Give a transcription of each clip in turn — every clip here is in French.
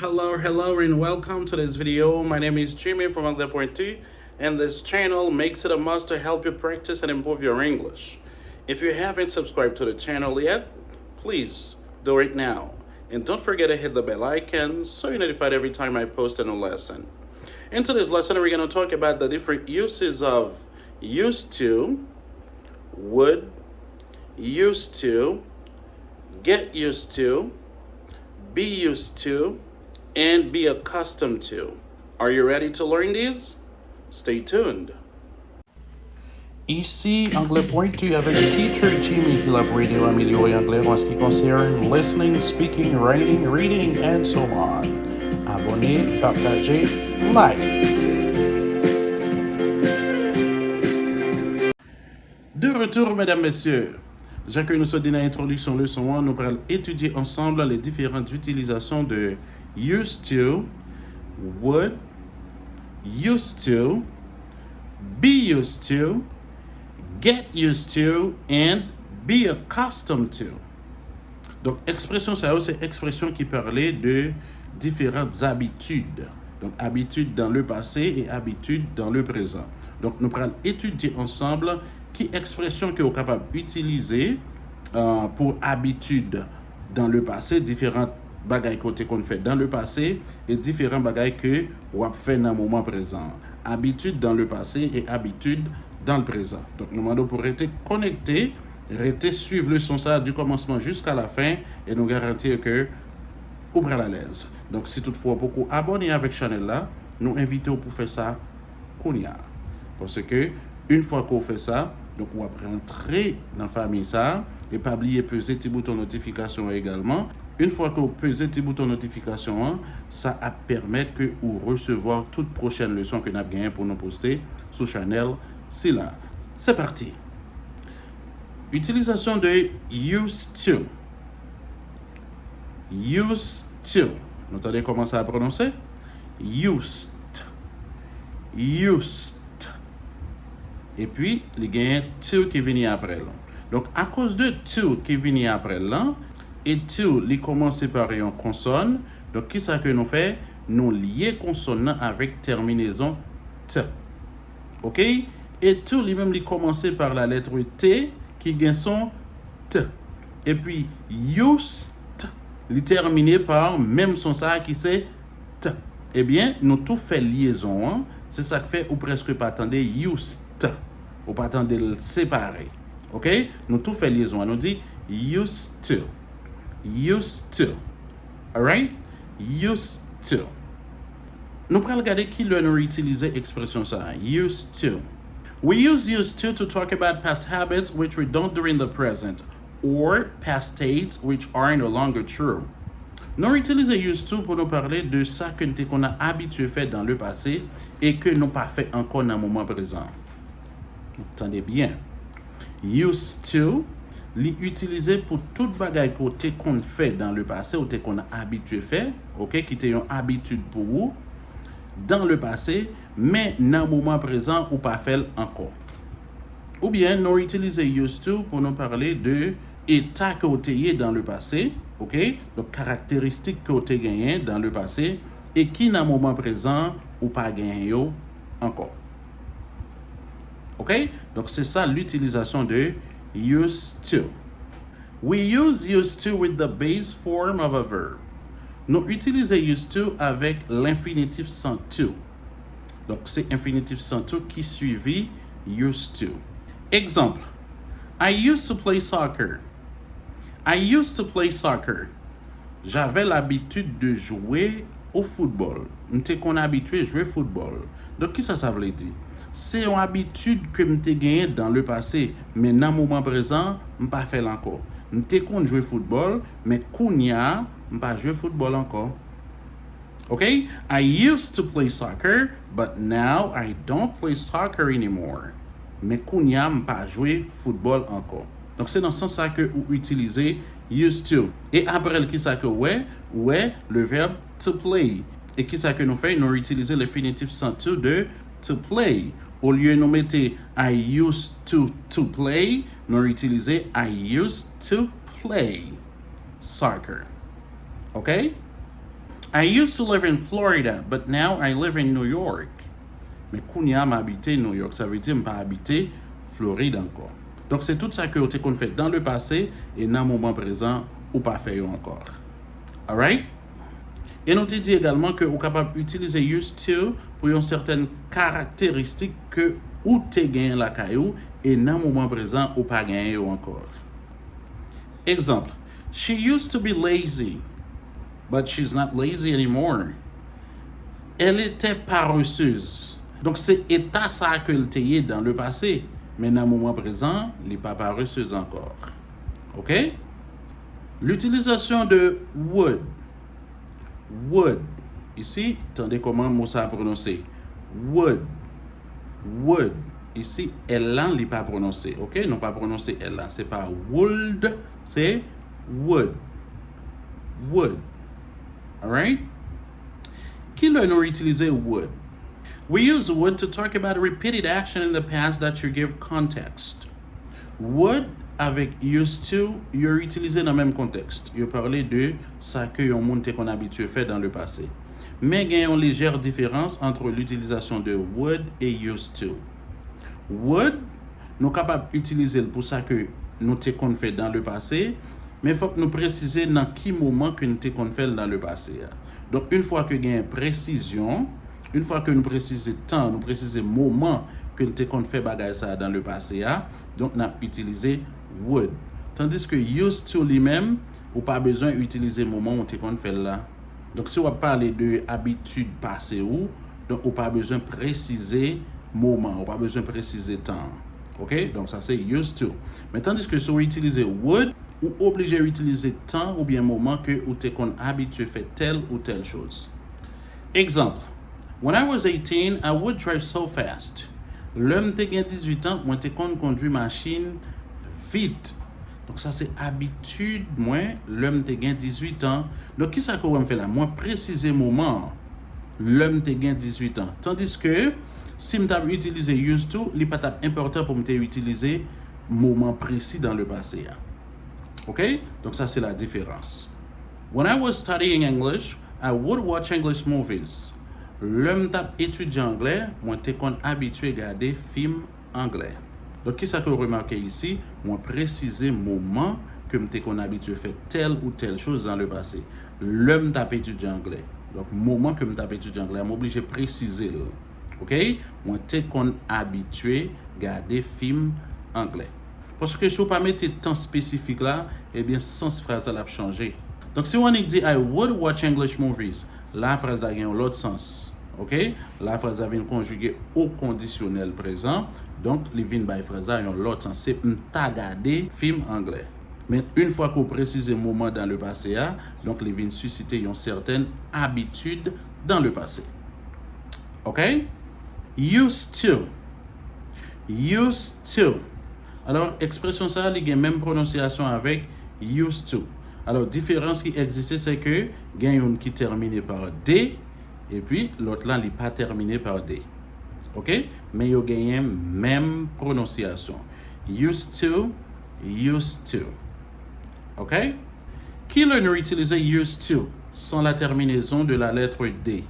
Hello, and welcome to this video. My name is Jimmy from Anglais Point Two, and this channel makes it a must to help you practice and improve your English. If you haven't subscribed to the channel yet, please do it now. And don't forget to hit the bell icon so you're notified every time I post a new lesson. In today's lesson, we're going to talk about the different uses of used to, would, used to, get used to, be used to, and be accustomed to. Are you ready to learn these? Stay tuned. Ici, Anglais Point 2 avec Teacher Jimmy qui l'a pour aider à améliorer l'anglais en ce qui concerne listening, speaking, writing, reading, and so on. Abonnez, partagez, like. De retour, mesdames, messieurs. Déjà que nous sommes dans l'introduction leçon 1, nous allons étudier ensemble les différentes utilisations de used to, would, used to, be used to, get used to, and be accustomed to. Donc, expression ça, c'est expression qui parlait de différentes habitudes. Donc, habitudes dans le passé et habitudes dans le présent. Donc, nous allons étudier ensemble qui expression que vous êtes capable d'utiliser pour habitude dans le passé, différentes bagailles qu'on fait dans le passé et différents bagailles que vous avez fait dans le moment présent. Habitude dans le passé et habitude dans le présent. Donc, nous demandons pour rester connecté, rester suivre le son ça du commencement jusqu'à la fin et nous garantir que vous êtes à l'aise. Donc, si toutefois beaucoup abonnés avec la chaîne là, nous invitons pour faire ça qu'on y a. Parce que une fois qu'on fait ça, donc on va rentrer dans la famille ça et pas oublier peser petit bouton notification également. Une fois que vous pesez petit bouton notification, ça va permettre que vous recevoir toute prochaine leçon que nous avons gagné pour nous poster sur la chaîne. C'est là. C'est parti. Utilisation de used to. Used to. Vous allez commencer à prononcer. Used. Used. Et puis, il y a to qui vient après là. Donc, à cause de to qui vient après là, et to, il commence par une consonne. Donc, qu'est-ce que nous faisons? Nous lions consonne avec terminaison t. OK? Et to, lui-même, il commence par la lettre T qui gagne son t. Et puis, used, il terminé par même son ça qui c'est t. Eh bien, nous tout fait liaison. Hein? C'est ça que fait ou presque pas attendre used. Ou pas attendre le séparer. OK? Nous tout fait liaison. Nous dit used to. Used to. Alright? Used to. Nous allons regarder qui nous utiliser expression ça. Used to. We use used to talk about past habits which we don't do in the present or past states which are no longer true. Nous utilisons used to pour nous parler de ça que nous avons habitué faire dans le passé et que nous n'avons pas fait encore dans le moment présent. Attendez bien. Used to, l'utiliser pour toute bagaille qu'on fait dans le passé ou qu'on a habitué faire, OK, qui était une habitude pour vous dans le passé, mais dans le moment présent ou pas fait encore. Ou bien nous utiliser used to pour nous parler de état que vous avez dans le passé, OK, donc caractéristiques que vous avez gagné dans le passé et qui dans le moment présent ou pas gagné encore. OK? Donc, c'est ça l'utilisation de used to. We use used to with the base form of a verb. Nous utilisons used to avec l'infinitif sans to. Donc, c'est infinitif sans to qui suivit used to. Exemple. I used to play soccer. I used to play soccer. J'avais l'habitude de jouer au football. M'étais qu'on habitué à jouer au football. Donc, qu'est-ce que ça veut dire? C'est une habitude que m'étais gagné dans le passé, mais dans le moment présent, je n'ai pas fait encore. M'étais qu'on jouer au football, mais kounya, je n'ai pas joué au football encore. OK? I used to play soccer, but now I don't play soccer anymore. Mais kounya, je n'ai pas joué au football encore. Donc, c'est dans ce sens que vous utilisez used to. Et après, qui ça que ouais, le verbe to play. Et qui ça que nous fait? Nous utilisons l'infinitif sans to de to play. Au lieu de nous mettre I used to play, nous utilisons I used to play soccer. OK? I used to live in Florida, but now I live in New York. Mais kounya m'habite New York, ça veut dire m'pas habiter Floride encore. Donc c'est tout ça que vous avez fait dans le passé et dans le moment présent ou pas fait encore. Alright? Et nous te dit également que vous êtes capable d'utiliser used to pour une certaine caractéristique que ou te gagné la caillou et dans le moment présent ou pas gagné encore. Exemple, she used to be lazy, but she's not lazy anymore. Elle était paresseuse. Donc c'est état ça que elle était dans le passé, mais dans le moment présent, elle n'est pas paresseuse encore. OK? L'utilisation de would. Would. Ici, attendez comment mot ça prononcé. Would. Would. Ici, elle là, n'est pas prononcé. OK? Non pas prononcé elle là. C'est pas would, c'est would. Would. Alright? Qui l'a nous utilisé would? We use would to talk about a repeated action in the past that you give context. Would avec used to, you're utilisé dans le même contexte. You parlé de ça que yon monde qu'on habitué faire dans le passé. Mais il y a une légère différence entre l'utilisation de would et used to. Would, nous sommes capables d'utiliser pour ça que nous t'avons fait dans le passé, mais il faut que nous préciser dans quel moment que nous t'avons fait dans le passé. Donc, une fois que il y a une précision, une fois que nous précisons temps, nous précisons moment que nous t'avons fait bagage ça dans le passé, donc nous avons utilisé would. Tandis que used to lui-même, ou pas besoin d'utiliser moment où t'avons fait là. Donc, si on parle de habitude passée ou, donc on pas besoin de préciser moment, on pas besoin de préciser temps. OK? Donc, ça c'est used to. Mais tandis que si on utilise would, ou obligé d'utiliser temps ou bien moment que ou t'es qu'on habitué faire telle ou telle chose. Exemple. When I was 18, I would drive so fast. L'homme te gen 18 ans, moi te kon conduire machine vite. Donc ça c'est habitude moi, l'homme te gen 18 ans. Donc qui ça que on fait là? Moi préciser moment l'homme te gen 18 ans. Tandis que si m't'a utilisé used to, il pas important pour m'te utiliser moment précis dans le passé. OK? Donc ça c'est la différence. When I was studying English, I would watch English movies. L'homme t'a étudié anglais, moi t'es qu'on habitué à regarder film anglais. Donc qui ça que vous remarquez ici? Moi préciser moment que m'étais qu'on habitué à faire telle ou telle chose dans le passé. L'homme t'a étudié anglais. Donc moment que m't'a étudié anglais, m'obligé à préciser. OK? Moi t'es qu'on habitué à regarder film anglais. Parce que si vous ne mettez pas temps spécifique là, eh bien sens phrase a changé. Donc si on dit I would watch English movies, la phrase a gagné l'autre sens. OK? La phrase a vient conjuguée au conditionnel présent. Donc, les vins by phrase a l'autre sens. C'est m'ta regarder film anglais. Mais une fois qu'on précise le moment dans le passé, donc les vins susciter une certaine habitude dans le passé. OK? Used to. Used to. Alors, expression ça, il y a même prononciation avec used to. Alors, différence qui existe, c'est que il y a une qui termine par D et puis l'autre là, il n'est pas terminé par D. OK? Mais il y a même prononciation. Used to, used to. OK? Qui l'a utilisé used to sans la terminaison de la lettre D?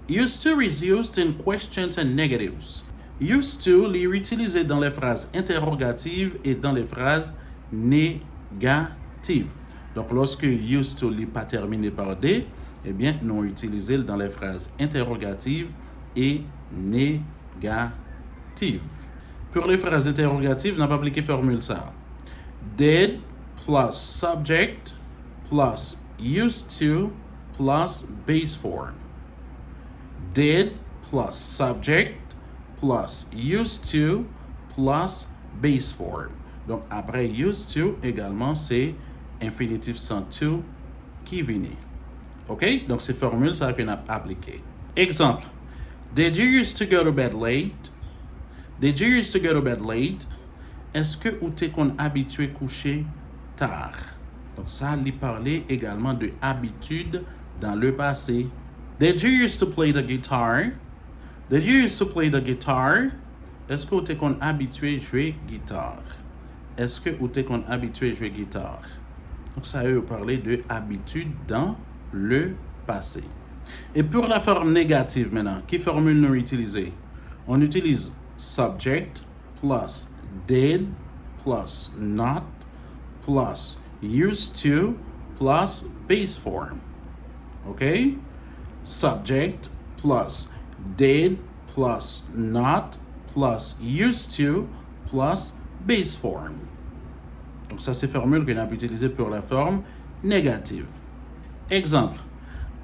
Used to is used in questions and negatives. Used to l'est utilisé dans les phrases interrogatives et dans les phrases négatives. Donc, lorsque used to n'est pas terminé par D, eh bien, nous utilisons dans les phrases interrogatives et négatives. Pour les phrases interrogatives, on n'a pas appliqué formule ça. Did plus subject plus used to plus base form. Did plus subject plus used to plus base form. Donc, après used to, également, c'est infinitif sans to qui vient. OK? Donc, c'est formule ça qu'on a appliqué. Exemple. Did you used to go to bed late? Did you used to go to bed late? Est-ce que vous t'es qu'on habitué coucher tard? Donc, ça, lui parler également de habitude dans le passé. Did you used to play the guitar? Did you used to play the guitar? Est-ce que vous t'es qu'on habitué jouer guitare? Est-ce que vous t'es qu'on habitué jouer guitare? Donc, ça veut parler de habitude dans le passé. Et pour la forme négative maintenant, qui formule nous utiliser? On utilise subject plus did plus not plus used to plus base form. OK? Subject plus did plus not plus used to plus base form. Donc ça, c'est formule qu'on a pu utiliser pour la forme négative. Exemple.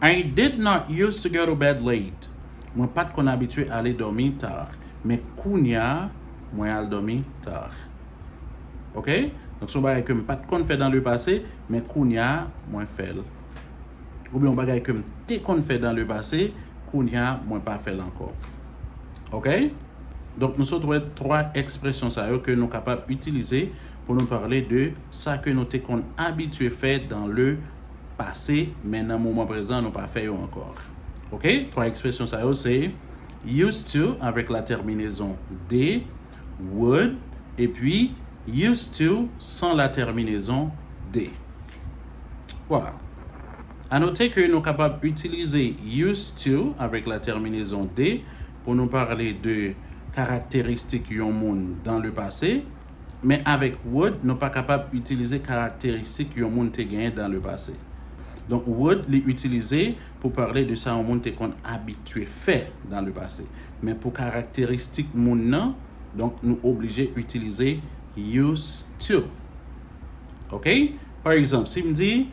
I did not used to go to bed late. Moi, pas qu'on habitué à aller dormir tard. Mais kounya, moi, à dormir tard. OK? Donc, son bagay que pas qu'on fait dans le passé, mais kounya, moi, fait. Ou bien, on bagay que t'es qu'on fait dans le passé, kounya, moi, pas fait encore. OK? Donc, nous avons trois expressions que nous sommes capables d'utiliser pour nous parler de ça que nous sommes habitués à faire dans le passé, mais dans le moment présent, nous ne pas fait encore. OK? Trois expressions c'est used to avec la terminaison D, would, et puis used to sans la terminaison D. Voilà. À noter que nous sommes capables d'utiliser used to avec la terminaison D pour nous parler de caractéristiques d'un monde dans le passé, mais avec would, nous sommes pas capables d'utiliser caractéristiques d'un monde qui gagné dans le passé. Donc, would l'utiliser pour parler de ça, un monde qu'on habitué fait dans le passé. Mais pour caractéristiques monde, donc nous obligés d'utiliser used to. OK? Par exemple, si me dit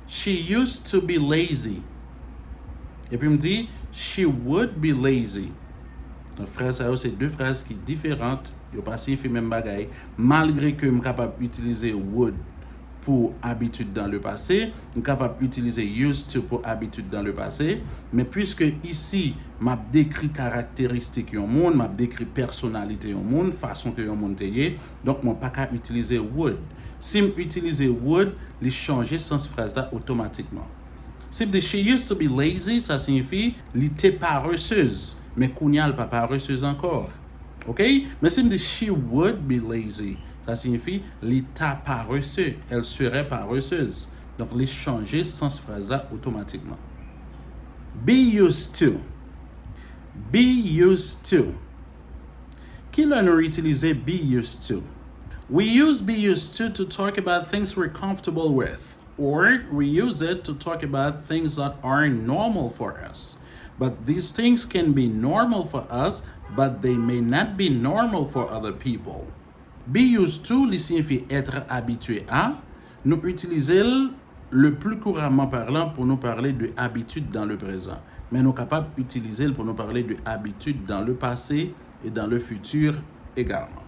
she used to be lazy. Et puis me dit she would be lazy. Donc, phrase ça, c'est deux phrases qui sont différentes. Ils ne pas signifier même bagaille. Malgré que je suis capable d'utiliser would pour habitude dans le passé, je suis capable d'utiliser used to pour habitude dans le passé, mais puisque ici, je décrit caractéristiques du monde, je décrit personnalité du monde, façon que le monde est, donc je ne peux pas utiliser would. Si je utilise would, je change le sens phrase là automatiquement. Si je dis she used to be lazy, ça signifie qu'elle était paresseuse, mais Kounia n'est pas paresseuse encore. OK? Mais si je dis she would be lazy, ça signifie l'état paresseux, elle serait paresseuse. Donc, les changer sens phrase là automatiquement. Be used to. Be used to. Qui l'a nous utilisé be used to? We use be used to talk about things we're comfortable with. Or we use it to talk about things that are normal for us. But these things can be normal for us, but they may not be normal for other people. Be used to signifie être habitué à. Nous utilisons le plus couramment parlant pour nous parler de habitude dans le présent. Mais nous sommes capables d'utiliser pour nous parler de habitude dans le passé et dans le futur également.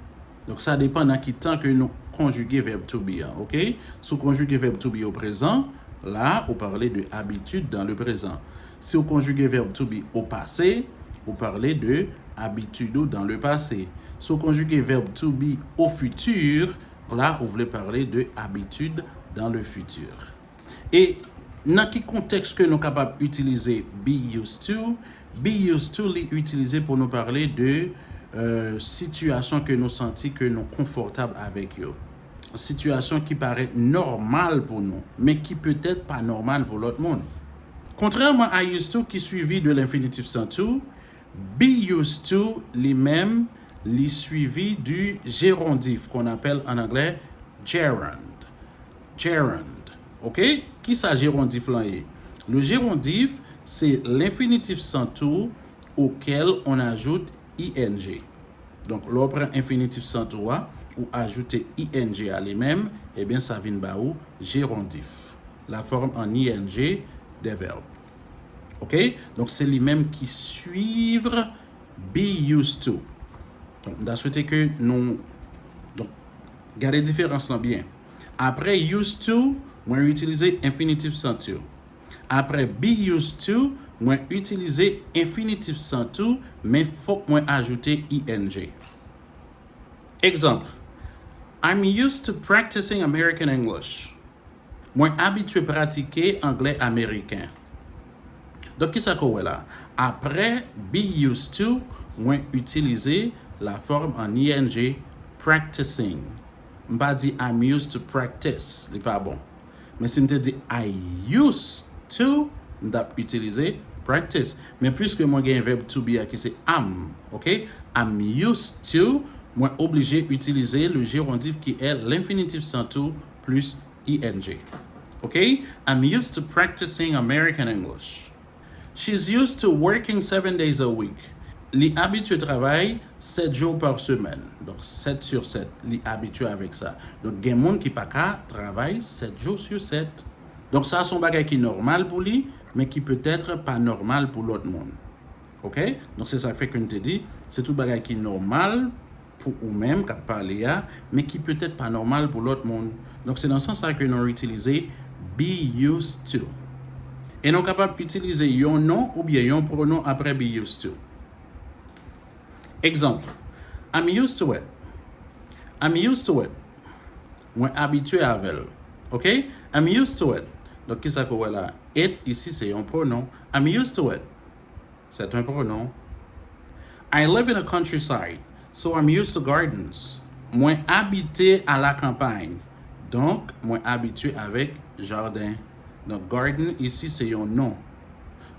Donc ça dépend de quel temps que nous conjuguons verbe to be. OK? Si vous conjuguez verbe to be au présent, là, vous parlez de habitude dans le présent. Si vous conjuguez verbe to be au passé, vous parlez de habitude dans le passé. Si vous conjuguez verbe to be au futur, là, vous voulez parler de habitude dans le futur. Et dans quel contexte que nous sommes capables d'utiliser be used to l'utiliser pour nous parler de situation que nous sentons que nous confortables avec eux. Situation qui paraît normale pour nous, mais qui peut-être pas normale pour l'autre monde. Contrairement à used to qui suivi de l'infinitif sans to, be used to lui-même les suivi du gérondif qu'on appelle en anglais gerund. Gerund. OK? Qui ça gérondif là est? Le gérondif, c'est l'infinitif sans to auquel on ajoute ing. Donc, l'autre infinitif sans to ou ajouter ing à lui-même, eh bien, ça vient de où? Gérondif. La forme en ing des verbes. OK? Donc, c'est lui-même qui suivre be used to. Donc, on a souhaité que nous... Donc, gardez la différence là bien. Après used to, on va utiliser infinitif sans to. Après be used to, on va utiliser infinitif sans to, mais il faut qu'on ajouter ing. Exemple. I'm used to practicing American English. Moi habitué à pratiquer anglais américain. Donc, qu'est-ce qu'on a là? Après be used to, on va utiliser la forme en ing practicing. Je ne vais pas dire I'm used to practice. Ce n'est pas bon. Mais si je dis I used to, m'dap utiliser practice. Mais puisque moi j'ai un verbe to be qui c'est am, OK? I'm used to, moi obligé d'utiliser le gérondif qui est l'infinitif sans to plus ing. OK? I'm used to practicing American English. She's used to working 7 days a week. Li habitué travail 7 jours par semaine. Donc 7 sur 7. Li habitué avec ça. Donc il y a des gens qui pas travaille 7 jours sur 7. Donc ça c'est un bagage qui est normal pour lui, mais qui peut être pas normal pour l'autre monde. OK? Donc c'est ça fait que je te dis, c'est tout bagage qui est normal pour vous-même qui parlez mais qui peut être pas normal pour l'autre monde. Donc c'est dans ce sens que nous utilisons be used to. Et nous sommes capables d'utiliser yon nom ou bien yon pronom après be used to. Exemple, I'm used to it. I'm used to it. Moi habitué avec elle. OK? I'm used to it. Donc, qu'est-ce que c'est là? It, ici, c'est un pronom. I'm used to it. C'est un pronom. I live in a countryside, so I'm used to gardens. Moi habité à la campagne. Donc, moi habitué avec jardin. Donc, garden, ici, c'est un nom.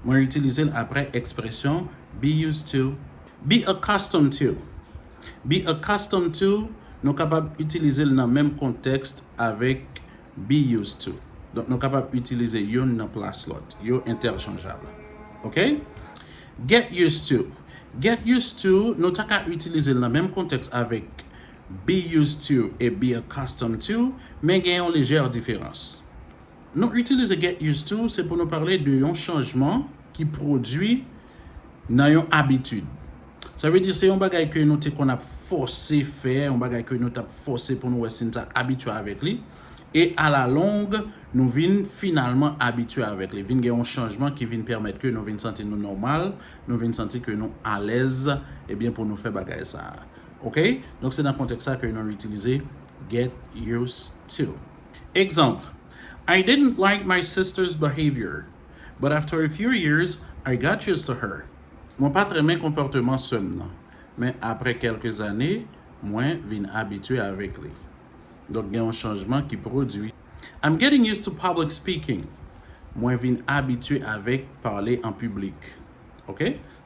Moi utiliser après expression be used to. Be accustomed to. Be accustomed to, nous sommes capables d'utiliser dans le même contexte avec be used to. Donc, nous sommes capables d'utiliser yon dans place l'autre. Yon interchangeable. OK? Get used to. Get used to, nous sommes capables d'utiliser dans le même contexte avec be used to et be accustomed to, mais il y a une légère différence. Nous utilisons get used to, c'est pour nous parler de un changement qui produit dans une habitude. Ça veut dire que c'est un bagage que nous qu'on a forcé faire, un bagage que nous avons forcé pour nous être habitués avec lui. Et à la longue, nous venons finalement habitués avec lui. Il y a un changement qui vient permettre que nous venons sentir nous normal, nous venons sentir que nous à l'aise, et bien pour nous faire bagage ça. OK? Donc c'est dans le contexte ça que nous utilisons get used to. Exemple, I didn't like my sister's behavior, but after a few years, I got used to her. Moi pas très bien comportement seul, mais après quelques années, moi vinn habitué avec lui. Donc il y a un changement qui produit. I'm getting used to public speaking. Moi vinn habitué avec parler en public. OK?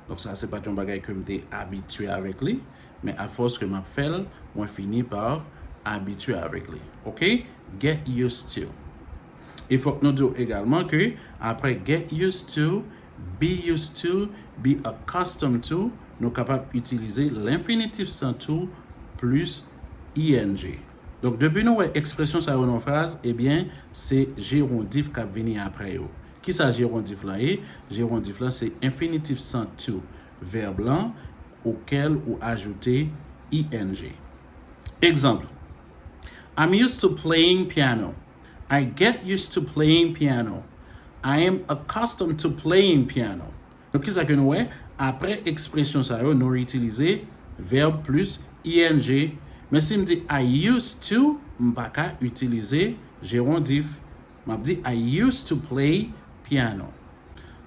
Donc ça c'est pas un bagage que m'étais habitué avec lui, mais à force que m'a fait, moi fini par habitué avec lui. OK? Get used to. Il faut que nous disions également que après get used to, be used to, be accustomed to, nous sommes capables d'utiliser l'infinitif sans to plus ing. Donc, depuis nos expressions ça dans phrase, eh bien, c'est gérondif qui vient après. Qui ça gérondif là est? Gérondif là, c'est infinitif sans to, verbe là, auquel ou ajouter ing. Exemple. I'm used to playing piano. I get used to playing piano. I am accustomed to playing piano. Donc, qu'est-ce que nous avons? Après expression ça, nous utilisons verbe plus ing. Mais si je dis I used to, je ne peux pas utiliser gérondif. Je dis I used to play piano.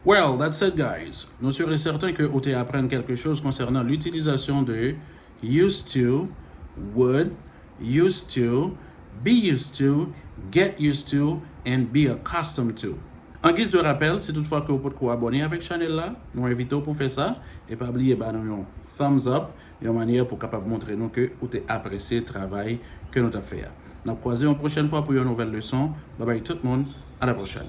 Well, that's it, guys. Nous sommes certains que vous apprenez quelque chose concernant l'utilisation de used to, would, used to, be used to, get used to, and be accustomed to. En guise de rappel, si toutefois que vous pouvez vous abonner avec la chaîne là, nous invitons pour faire ça. Et pas oublier de nous thumbs up, une manière pour capable montrer nous que vous avez apprécié le travail que nous avons fait. Nous allons croiser une prochaine fois pour une nouvelle leçon. Bye bye tout le monde, à la prochaine.